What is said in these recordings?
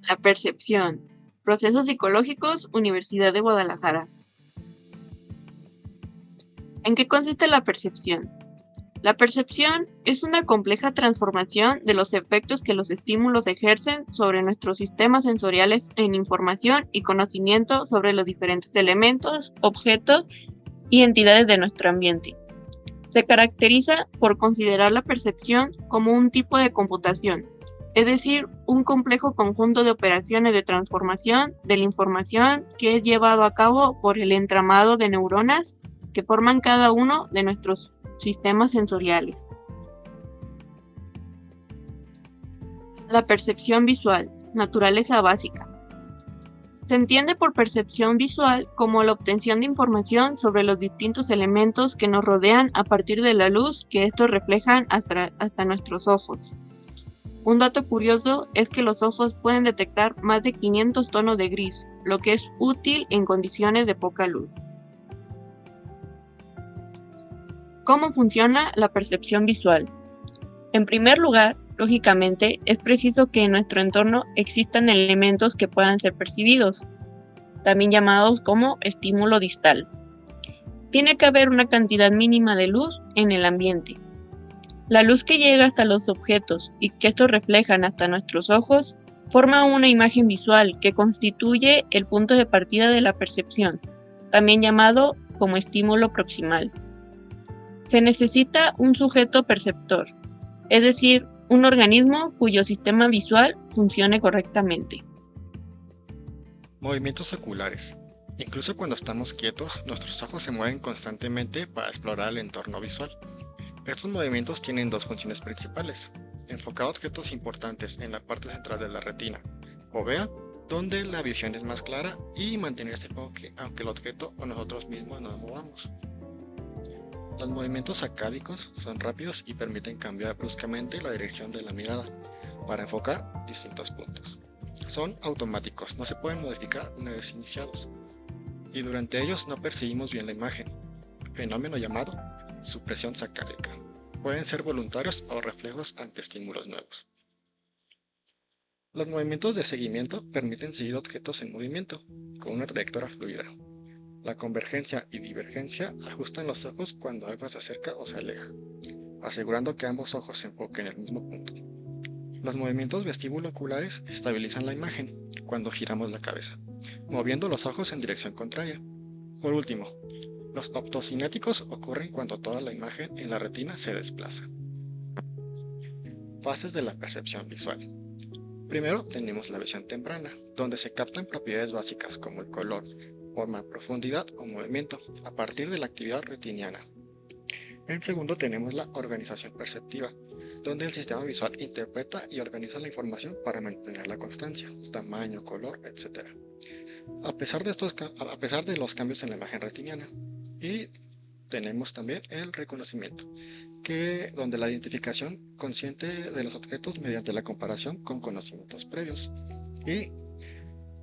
La percepción. Procesos psicológicos, Universidad de Guadalajara. ¿En qué consiste la percepción? La percepción es una compleja transformación de los efectos que los estímulos ejercen sobre nuestros sistemas sensoriales en información y conocimiento sobre los diferentes elementos, objetos y entidades de nuestro ambiente. Se caracteriza por considerar la percepción como un tipo de computación, es decir, un complejo conjunto de operaciones de transformación de la información que es llevado a cabo por el entramado de neuronas que forman cada uno de nuestros sistemas sensoriales. La percepción visual, naturaleza básica. Se entiende por percepción visual como la obtención de información sobre los distintos elementos que nos rodean a partir de la luz que estos reflejan hasta nuestros ojos. Un dato curioso es que los ojos pueden detectar más de 500 tonos de gris, lo que es útil en condiciones de poca luz. ¿Cómo funciona la percepción visual? En primer lugar, lógicamente, es preciso que en nuestro entorno existan elementos que puedan ser percibidos, también llamados como estímulo distal. Tiene que haber una cantidad mínima de luz en el ambiente. La luz que llega hasta los objetos y que estos reflejan hasta nuestros ojos forma una imagen visual que constituye el punto de partida de la percepción, también llamado como estímulo proximal. Se necesita un sujeto perceptor, es decir, un organismo cuyo sistema visual funcione correctamente. Movimientos oculares. Incluso cuando estamos quietos, nuestros ojos se mueven constantemente para explorar el entorno visual. Estos movimientos tienen dos funciones principales: enfocar objetos importantes en la parte central de la retina, fovea, donde la visión es más clara, y mantener este enfoque aunque el objeto o nosotros mismos nos movamos. Los movimientos sacádicos son rápidos y permiten cambiar bruscamente la dirección de la mirada para enfocar distintos puntos. Son automáticos, no se pueden modificar una vez iniciados, y durante ellos no percibimos bien la imagen, fenómeno llamado supresión sacádica. Pueden ser voluntarios o reflejos ante estímulos nuevos. Los movimientos de seguimiento permiten seguir objetos en movimiento, con una trayectoria fluida. La convergencia y divergencia ajustan los ojos cuando algo se acerca o se aleja, asegurando que ambos ojos se enfoquen en el mismo punto. Los movimientos vestibulo-oculares estabilizan la imagen cuando giramos la cabeza, moviendo los ojos en dirección contraria. Por último, los optocinéticos ocurren cuando toda la imagen en la retina se desplaza. Fases de la percepción visual. Primero tenemos la visión temprana, donde se captan propiedades básicas como el color, forma, profundidad o movimiento a partir de la actividad retiniana. En segundo tenemos la organización perceptiva, donde el sistema visual interpreta y organiza la información para mantener la constancia, tamaño, color, etc. A pesar de los cambios en la imagen retiniana. Y tenemos también el reconocimiento, donde la identificación consciente de los objetos mediante la comparación con conocimientos previos. Y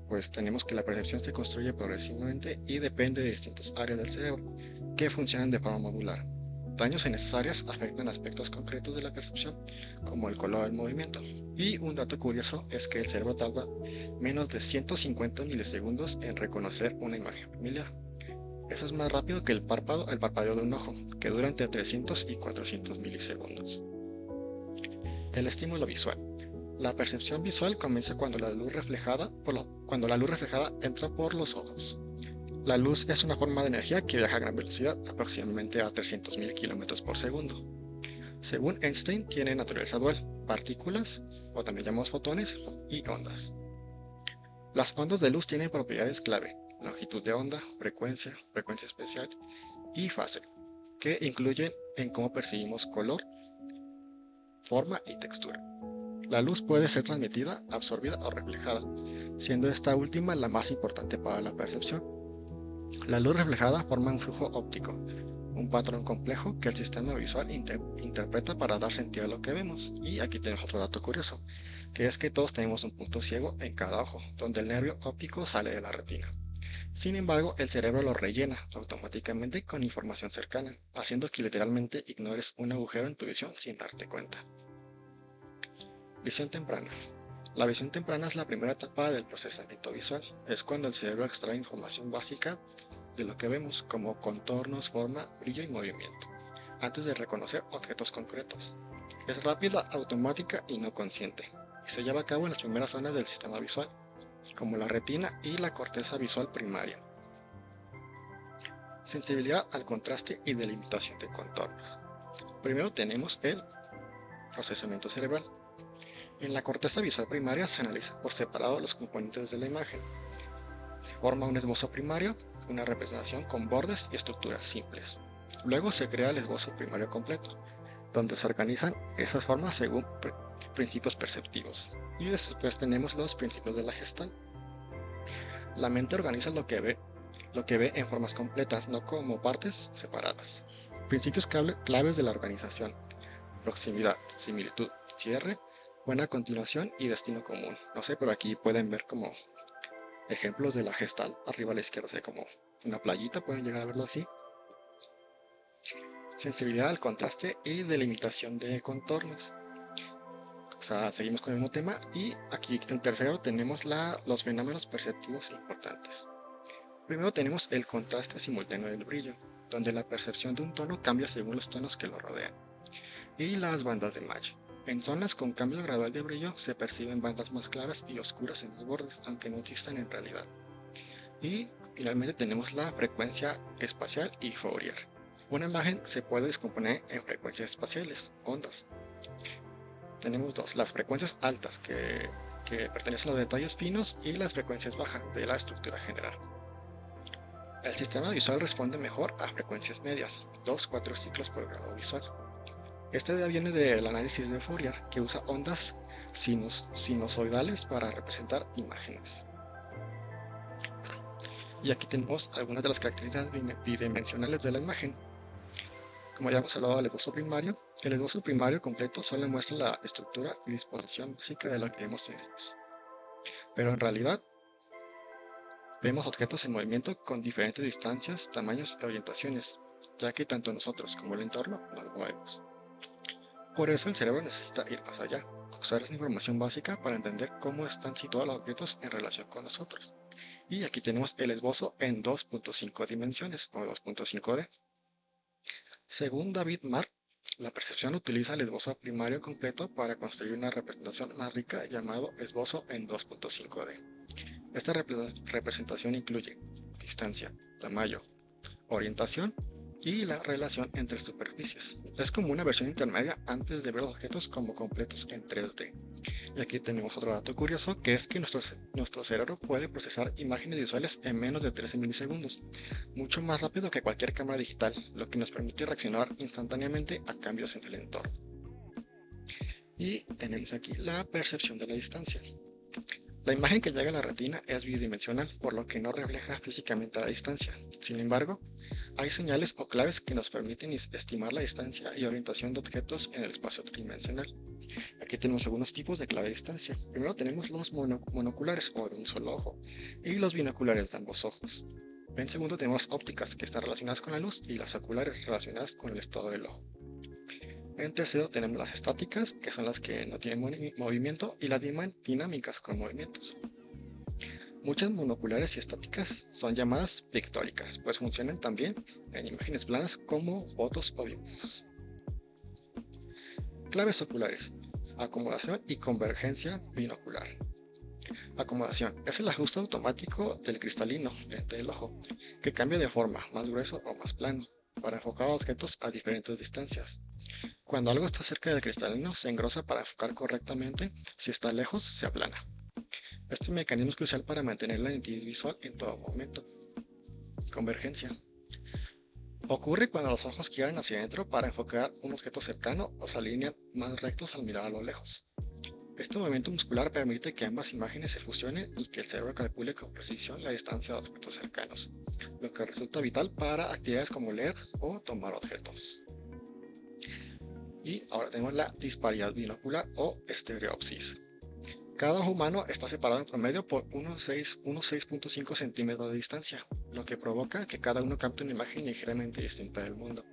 pues tenemos que la percepción se construye progresivamente y depende de distintas áreas del cerebro que funcionan de forma modular. Daños en esas áreas afectan aspectos concretos de la percepción, como el color del movimiento. Y un dato curioso es que el cerebro tarda menos de 150 milisegundos en reconocer una imagen familiar. Eso es más rápido que el parpadeo de un ojo, que dura entre 300 y 400 milisegundos. El estímulo visual. La percepción visual comienza cuando la luz reflejada entra por los ojos. La luz es una forma de energía que viaja a gran velocidad, aproximadamente a 300.000 km por segundo. Según Einstein, tiene naturaleza dual: partículas, o también llamamos fotones, y ondas. Las ondas de luz tienen propiedades clave: longitud de onda, frecuencia especial y fase, que influyen en cómo percibimos color, forma y textura. La luz puede ser transmitida, absorbida o reflejada, siendo esta última la más importante para la percepción. La luz reflejada forma un flujo óptico, un patrón complejo que el sistema visual interpreta para dar sentido a lo que vemos. Y aquí tenemos otro dato curioso, que es que todos tenemos un punto ciego en cada ojo, donde el nervio óptico sale de la retina. Sin embargo, el cerebro lo rellena automáticamente con información cercana, haciendo que literalmente ignores un agujero en tu visión sin darte cuenta. Visión temprana. La visión temprana es la primera etapa del procesamiento visual. Es cuando el cerebro extrae información básica de lo que vemos, como contornos, forma, brillo y movimiento, antes de reconocer objetos concretos. Es rápida, automática y no consciente, y se lleva a cabo en las primeras zonas del sistema visual, como la retina y la corteza visual primaria. Sensibilidad al contraste y delimitación de contornos. Primero tenemos el procesamiento cerebral. En la corteza visual primaria se analizan por separado los componentes de la imagen. Se forma un esbozo primario, una representación con bordes y estructuras simples. Luego se crea el esbozo primario completo, donde se organizan esas formas según principios perceptivos. Y después tenemos los principios de la Gestalt. La mente organiza lo que ve en formas completas, no como partes separadas. Principios claves de la organización: proximidad, similitud, cierre, buena continuación y destino común. No sé, pero aquí pueden ver como ejemplos de la Gestalt. Arriba a la izquierda se como una playita, pueden llegar a verlo así. Sensibilidad al contraste y delimitación de contornos. O sea, seguimos con el mismo tema y aquí en tercero tenemos los fenómenos perceptivos importantes. Primero tenemos el contraste simultáneo del brillo, donde la percepción de un tono cambia según los tonos que lo rodean. Y las bandas de Mach. En zonas con cambio gradual de brillo se perciben bandas más claras y oscuras en los bordes, aunque no existan en realidad. Y finalmente tenemos la frecuencia espacial y Fourier. Una imagen se puede descomponer en frecuencias espaciales, ondas. Tenemos dos: las frecuencias altas, que pertenecen a los detalles finos, y las frecuencias bajas, de la estructura general. El sistema visual responde mejor a frecuencias medias, 2-4 ciclos por grado visual. Esta idea viene del análisis de Fourier, que usa ondas sinusoidales para representar imágenes. Y aquí tenemos algunas de las características bidimensionales de la imagen. Como ya hemos hablado del esbozo primario, el esbozo primario completo solo muestra la estructura y disposición básica de lo que vemos en ellas. Pero en realidad, vemos objetos en movimiento con diferentes distancias, tamaños y orientaciones, ya que tanto nosotros como el entorno nos movemos. Por eso el cerebro necesita ir más allá, usar esa información básica para entender cómo están situados los objetos en relación con nosotros. Y aquí tenemos el esbozo en 2.5 dimensiones, o 2.5D. Según David Marr, la percepción utiliza el esbozo primario completo para construir una representación más rica llamado esbozo en 2.5D. Esta representación incluye distancia, tamaño, orientación y la relación entre superficies. Es como una versión intermedia antes de ver los objetos como completos en 3D. Y aquí tenemos otro dato curioso, que es que nuestro cerebro puede procesar imágenes visuales en menos de 13 milisegundos, mucho más rápido que cualquier cámara digital, lo que nos permite reaccionar instantáneamente a cambios en el entorno. Y tenemos aquí la percepción de la distancia. La imagen que llega a la retina es bidimensional, por lo que no refleja físicamente la distancia. Sin embargo, hay señales o claves que nos permiten estimar la distancia y orientación de objetos en el espacio tridimensional. Aquí tenemos algunos tipos de clave de distancia. Primero tenemos los monoculares, o de un solo ojo, y los binoculares de ambos ojos. En segundo tenemos ópticas, que están relacionadas con la luz, y las oculares, relacionadas con el estado del ojo. En tercero tenemos las estáticas, que son las que no tienen movimiento, y las dinámicas, con movimientos. Muchas monoculares y estáticas son llamadas pictóricas, pues funcionan también en imágenes planas como fotos o dibujos. Claves oculares: acomodación y convergencia binocular. Acomodación es el ajuste automático del cristalino del ojo, que cambia de forma, más grueso o más plano, para enfocar objetos a diferentes distancias. Cuando algo está cerca del cristalino, se engrosa para enfocar correctamente; si está lejos, se aplana. Este mecanismo es crucial para mantener la nitidez visual en todo momento. Convergencia ocurre cuando los ojos giran hacia adentro para enfocar un objeto cercano o se alinean más rectos al mirar a lo lejos. Este movimiento muscular permite que ambas imágenes se fusionen y que el cerebro calcule con precisión la distancia de objetos cercanos, lo que resulta vital para actividades como leer o tomar objetos. Y ahora tenemos la disparidad binocular o estereopsis. Cada ojo humano está separado en promedio por unos 6.5 centímetros de distancia, lo que provoca que cada uno capte una imagen ligeramente distinta del mundo.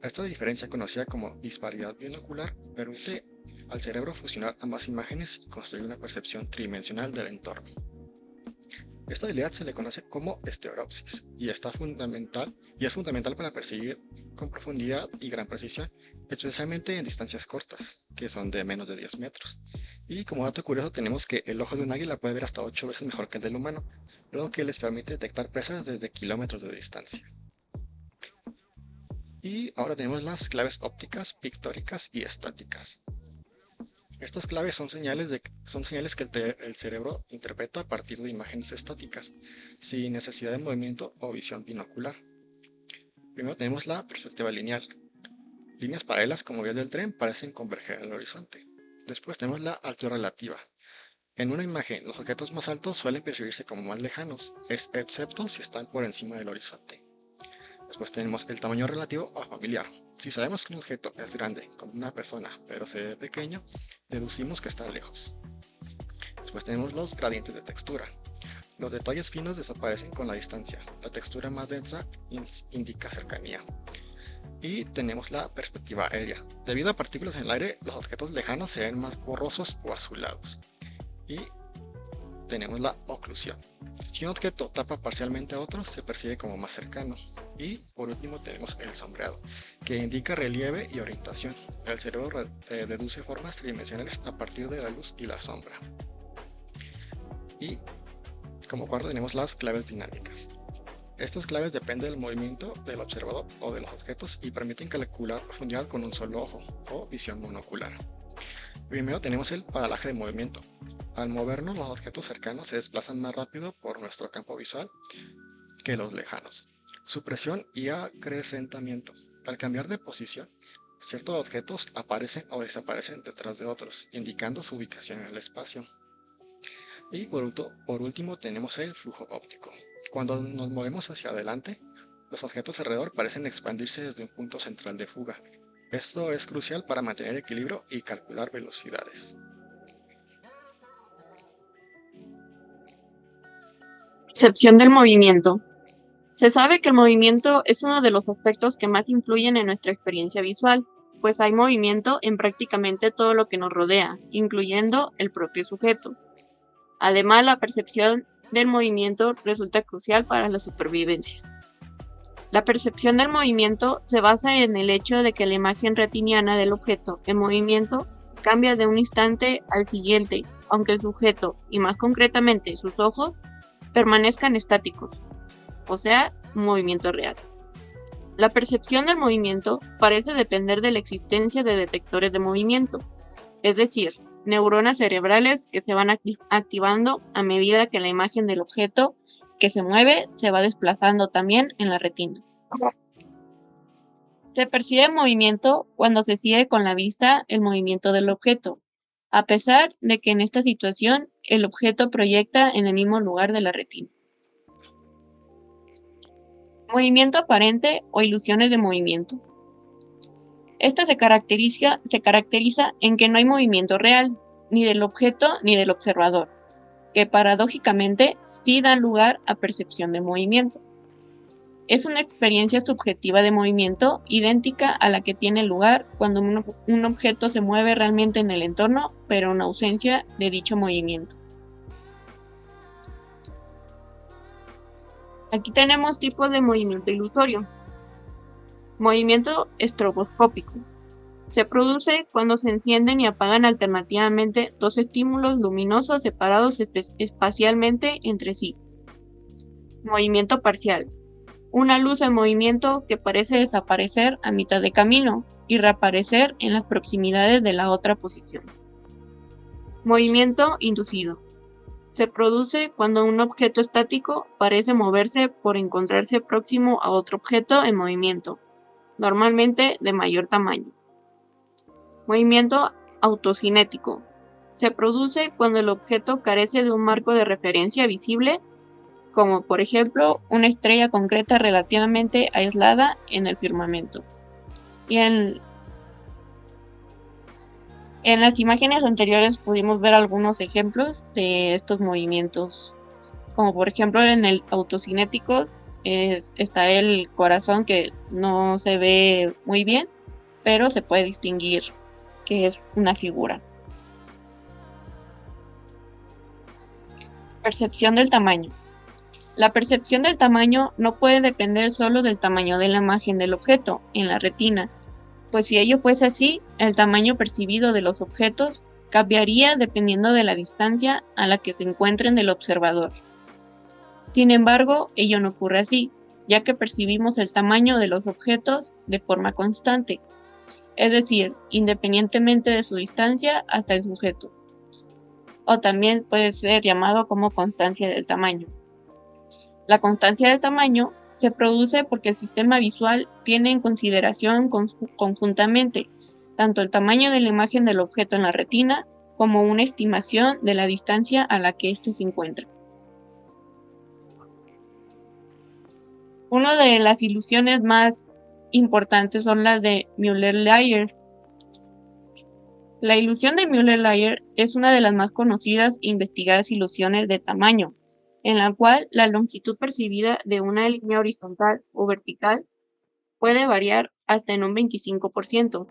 Esta diferencia, conocida como disparidad binocular, permite al cerebro fusionar ambas imágenes y construir una percepción tridimensional del entorno. Esta habilidad se le conoce como estereopsis y es fundamental para percibir con profundidad y gran precisión, especialmente en distancias cortas, que son de menos de 10 metros. Y como dato curioso tenemos que el ojo de un águila puede ver hasta 8 veces mejor que el del humano, lo que les permite detectar presas desde kilómetros de distancia. Y ahora tenemos las claves ópticas, pictóricas y estáticas. Estas claves son señales que el cerebro interpreta a partir de imágenes estáticas, sin necesidad de movimiento o visión binocular. Primero tenemos la perspectiva lineal. Líneas paralelas como vías del tren parecen converger en el horizonte. Después tenemos la altura relativa. En una imagen, los objetos más altos suelen percibirse como más lejanos, excepto si están por encima del horizonte. Después tenemos el tamaño relativo o familiar. Si sabemos que un objeto es grande, como una persona, pero se ve pequeño, deducimos que está lejos. Después tenemos los gradientes de textura. Los detalles finos desaparecen con la distancia. La textura más densa indica cercanía. Y tenemos la perspectiva aérea. Debido a partículas en el aire, los objetos lejanos se ven más borrosos o azulados. Y tenemos la oclusión. Si un objeto tapa parcialmente a otro, se percibe como más cercano. Y por último tenemos el sombreado, que indica relieve y orientación. El cerebro deduce formas tridimensionales a partir de la luz y la sombra. Y como cuarto tenemos las claves dinámicas. Estas claves dependen del movimiento del observador o de los objetos y permiten calcular profundidad con un solo ojo o visión monocular. Primero tenemos el paralaje de movimiento. Al movernos, los objetos cercanos se desplazan más rápido por nuestro campo visual que los lejanos. Supresión y acrecentamiento. Al cambiar de posición, ciertos objetos aparecen o desaparecen detrás de otros, indicando su ubicación en el espacio. Y por último tenemos el flujo óptico. Cuando nos movemos hacia adelante, los objetos alrededor parecen expandirse desde un punto central de fuga. Esto es crucial para mantener equilibrio y calcular velocidades. Percepción del movimiento. Se sabe que el movimiento es uno de los aspectos que más influyen en nuestra experiencia visual, pues hay movimiento en prácticamente todo lo que nos rodea, incluyendo el propio sujeto. Además, la percepción del movimiento resulta crucial para la supervivencia. La percepción del movimiento se basa en el hecho de que la imagen retiniana del objeto en movimiento cambia de un instante al siguiente, aunque el sujeto, y más concretamente sus ojos, permanezcan estáticos, o sea, un movimiento real. La percepción del movimiento parece depender de la existencia de detectores de movimiento, es decir, neuronas cerebrales que se van activando a medida que la imagen del objeto que se mueve se va desplazando también en la retina. Se percibe movimiento cuando se sigue con la vista el movimiento del objeto, a pesar de que en esta situación el objeto proyecta en el mismo lugar de la retina. Movimiento aparente o ilusiones de movimiento. Esta se caracteriza en que no hay movimiento real, ni del objeto ni del observador, que paradójicamente sí dan lugar a percepción de movimiento. Es una experiencia subjetiva de movimiento idéntica a la que tiene lugar cuando un objeto se mueve realmente en el entorno, pero en ausencia de dicho movimiento. Aquí tenemos tipos de movimiento ilusorio. Movimiento estroboscópico. Se produce cuando se encienden y apagan alternativamente dos estímulos luminosos separados espacialmente entre sí. Movimiento parcial. Una luz en movimiento que parece desaparecer a mitad de camino y reaparecer en las proximidades de la otra posición. Movimiento inducido. Se produce cuando un objeto estático parece moverse por encontrarse próximo a otro objeto en movimiento, normalmente de mayor tamaño. Movimiento autocinético. Se produce cuando el objeto carece de un marco de referencia visible, como por ejemplo una estrella concreta relativamente aislada en el firmamento. Y en las imágenes anteriores pudimos ver algunos ejemplos de estos movimientos, como por ejemplo en el autocinético está el corazón que no se ve muy bien, pero se puede distinguir que es una figura. Percepción del tamaño. La percepción del tamaño no puede depender solo del tamaño de la imagen del objeto en la retina, pues si ello fuese así, el tamaño percibido de los objetos cambiaría dependiendo de la distancia a la que se encuentren del observador. Sin embargo, ello no ocurre así, ya que percibimos el tamaño de los objetos de forma constante, es decir, independientemente de su distancia hasta el sujeto, o también puede ser llamado como constancia del tamaño. La constancia del tamaño se produce porque el sistema visual tiene en consideración conjuntamente tanto el tamaño de la imagen del objeto en la retina como una estimación de la distancia a la que éste se encuentra. Una de las ilusiones más importantes son las de Müller-Lyer. La ilusión de Müller-Lyer es una de las más conocidas e investigadas ilusiones de tamaño, en la cual la longitud percibida de una línea horizontal o vertical puede variar hasta en un 25%,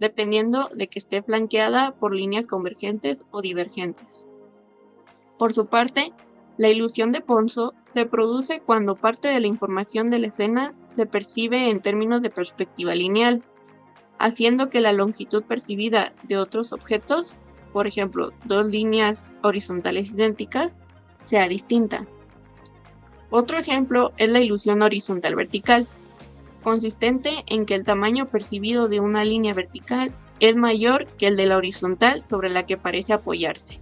dependiendo de que esté flanqueada por líneas convergentes o divergentes. Por su parte, la ilusión de Ponzo se produce cuando parte de la información de la escena se percibe en términos de perspectiva lineal, haciendo que la longitud percibida de otros objetos, por ejemplo, dos líneas horizontales idénticas, sea distinta. Otro ejemplo es la ilusión horizontal vertical, consistente en que el tamaño percibido de una línea vertical es mayor que el de la horizontal sobre la que parece apoyarse.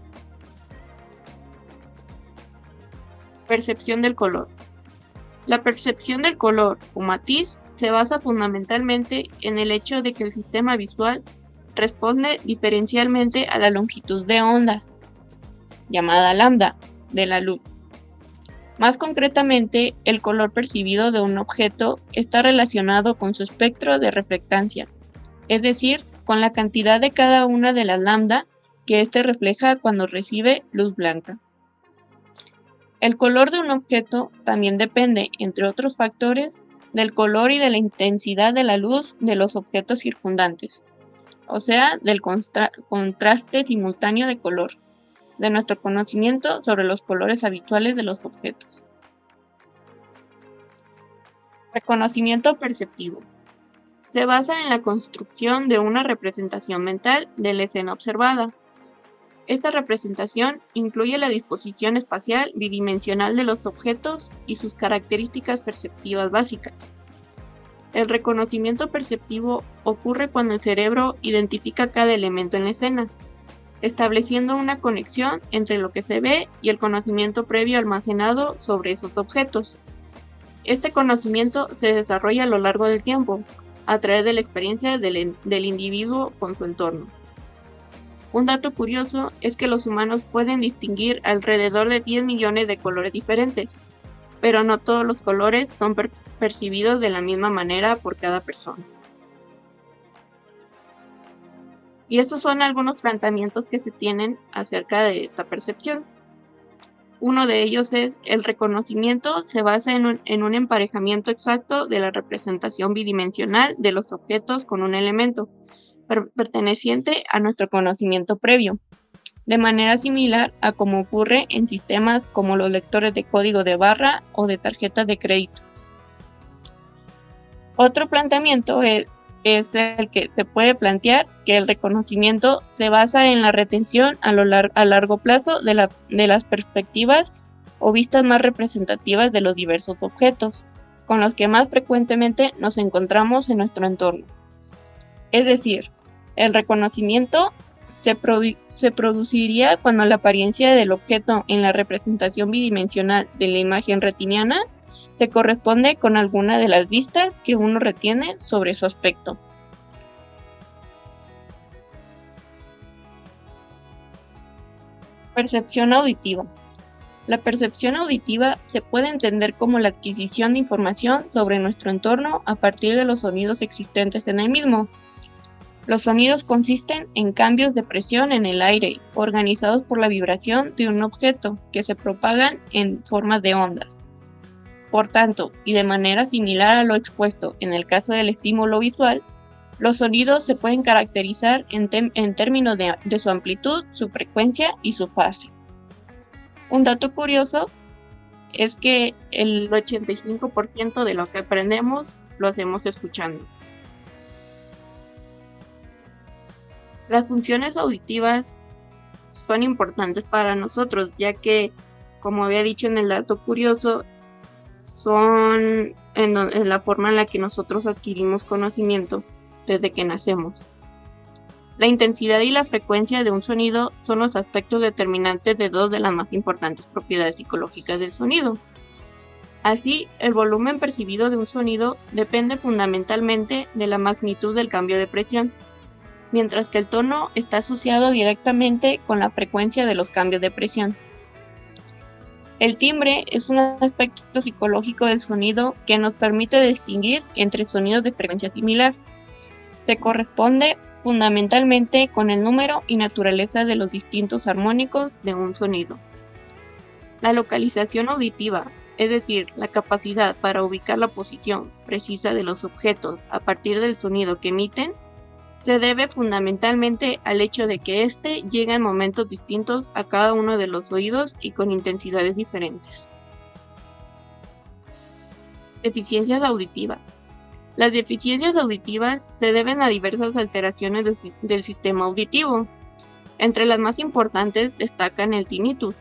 Percepción del color. La percepción del color o matiz se basa fundamentalmente en el hecho de que el sistema visual responde diferencialmente a la longitud de onda, llamada lambda, de la luz. Más concretamente, el color percibido de un objeto está relacionado con su espectro de reflectancia, es decir, con la cantidad de cada una de las lambda que éste refleja cuando recibe luz blanca. El color de un objeto también depende, entre otros factores, del color y de la intensidad de la luz de los objetos circundantes, o sea, del contraste simultáneo de color, de nuestro conocimiento sobre los colores habituales de los objetos. Reconocimiento perceptivo. Se basa en la construcción de una representación mental de la escena observada. Esta representación incluye la disposición espacial bidimensional de los objetos y sus características perceptivas básicas. El reconocimiento perceptivo ocurre cuando el cerebro identifica cada elemento en la escena, estableciendo una conexión entre lo que se ve y el conocimiento previo almacenado sobre esos objetos. Este conocimiento se desarrolla a lo largo del tiempo, a través de la experiencia del individuo con su entorno. Un dato curioso es que los humanos pueden distinguir alrededor de 10 millones de colores diferentes, pero no todos los colores son percibidos de la misma manera por cada persona. Y estos son algunos planteamientos que se tienen acerca de esta percepción. Uno de ellos es el reconocimiento se basa en un emparejamiento exacto de la representación bidimensional de los objetos con un elemento perteneciente a nuestro conocimiento previo, de manera similar a como ocurre en sistemas como los lectores de código de barra o de tarjetas de crédito. Otro planteamiento es el que se puede plantear que el reconocimiento se basa en la retención a largo plazo de las perspectivas o vistas más representativas de los diversos objetos, con los que más frecuentemente nos encontramos en nuestro entorno. Es decir, el reconocimiento se produciría cuando la apariencia del objeto en la representación bidimensional de la imagen retiniana se corresponde con alguna de las vistas que uno retiene sobre su aspecto. Percepción auditiva. La percepción auditiva se puede entender como la adquisición de información sobre nuestro entorno a partir de los sonidos existentes en el mismo. Los sonidos consisten en cambios de presión en el aire, organizados por la vibración de un objeto, que se propagan en formas de ondas. Por tanto, y de manera similar a lo expuesto en el caso del estímulo visual, Los sonidos se pueden caracterizar en términos de su amplitud, su frecuencia y su fase. Un dato curioso es que el 85% de lo que aprendemos lo hacemos escuchando. Las funciones auditivas son importantes para nosotros, ya que, como había dicho en el dato curioso, son en la forma en la que nosotros adquirimos conocimiento desde que nacemos. La intensidad y la frecuencia de un sonido son los aspectos determinantes de dos de las más importantes propiedades psicológicas del sonido. Así, el volumen percibido de un sonido depende fundamentalmente de la magnitud del cambio de presión, mientras que el tono está asociado directamente con la frecuencia de los cambios de presión. El timbre es un aspecto psicológico del sonido que nos permite distinguir entre sonidos de frecuencia similar. Se corresponde fundamentalmente con el número y naturaleza de los distintos armónicos de un sonido. La localización auditiva, es decir, la capacidad para ubicar la posición precisa de los objetos a partir del sonido que emiten, se debe fundamentalmente al hecho de que éste llega en momentos distintos a cada uno de los oídos y con intensidades diferentes. Deficiencias auditivas. Las deficiencias auditivas se deben a diversas alteraciones del sistema auditivo. Entre las más importantes destacan el tinnitus,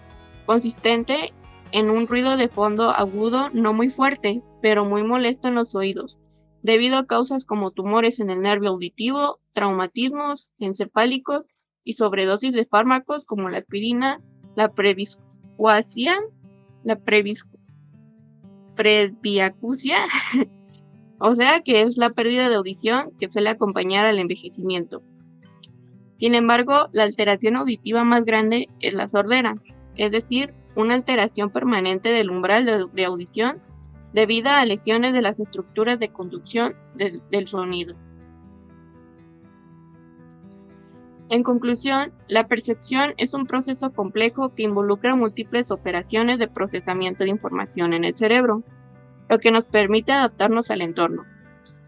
consistente en un ruido de fondo agudo no muy fuerte, pero muy molesto en los oídos, debido a causas como tumores en el nervio auditivo, traumatismos encefálicos y sobredosis de fármacos como la aspirina, la presbiacusia, o sea que es la pérdida de audición que suele acompañar al envejecimiento. Sin embargo, la alteración auditiva más grande es la sordera, es decir, una alteración permanente del umbral de audición debida a lesiones de las estructuras de conducción del sonido. En conclusión, la percepción es un proceso complejo que involucra múltiples operaciones de procesamiento de información en el cerebro, lo que nos permite adaptarnos al entorno.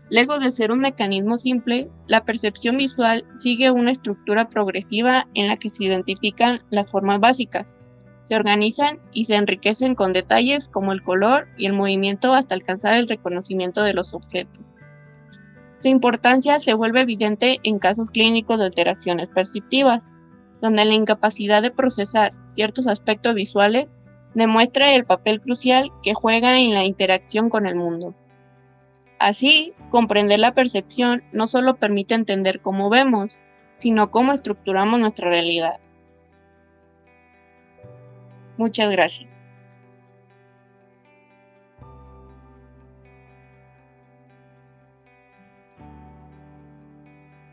Lejos de ser un mecanismo simple, la percepción visual sigue una estructura progresiva en la que se identifican las formas básicas, se organizan y se enriquecen con detalles como el color y el movimiento hasta alcanzar el reconocimiento de los objetos. Su importancia se vuelve evidente en casos clínicos de alteraciones perceptivas, donde la incapacidad de procesar ciertos aspectos visuales demuestra el papel crucial que juega en la interacción con el mundo. Así, comprender la percepción no solo permite entender cómo vemos, sino cómo estructuramos nuestra realidad. Muchas gracias.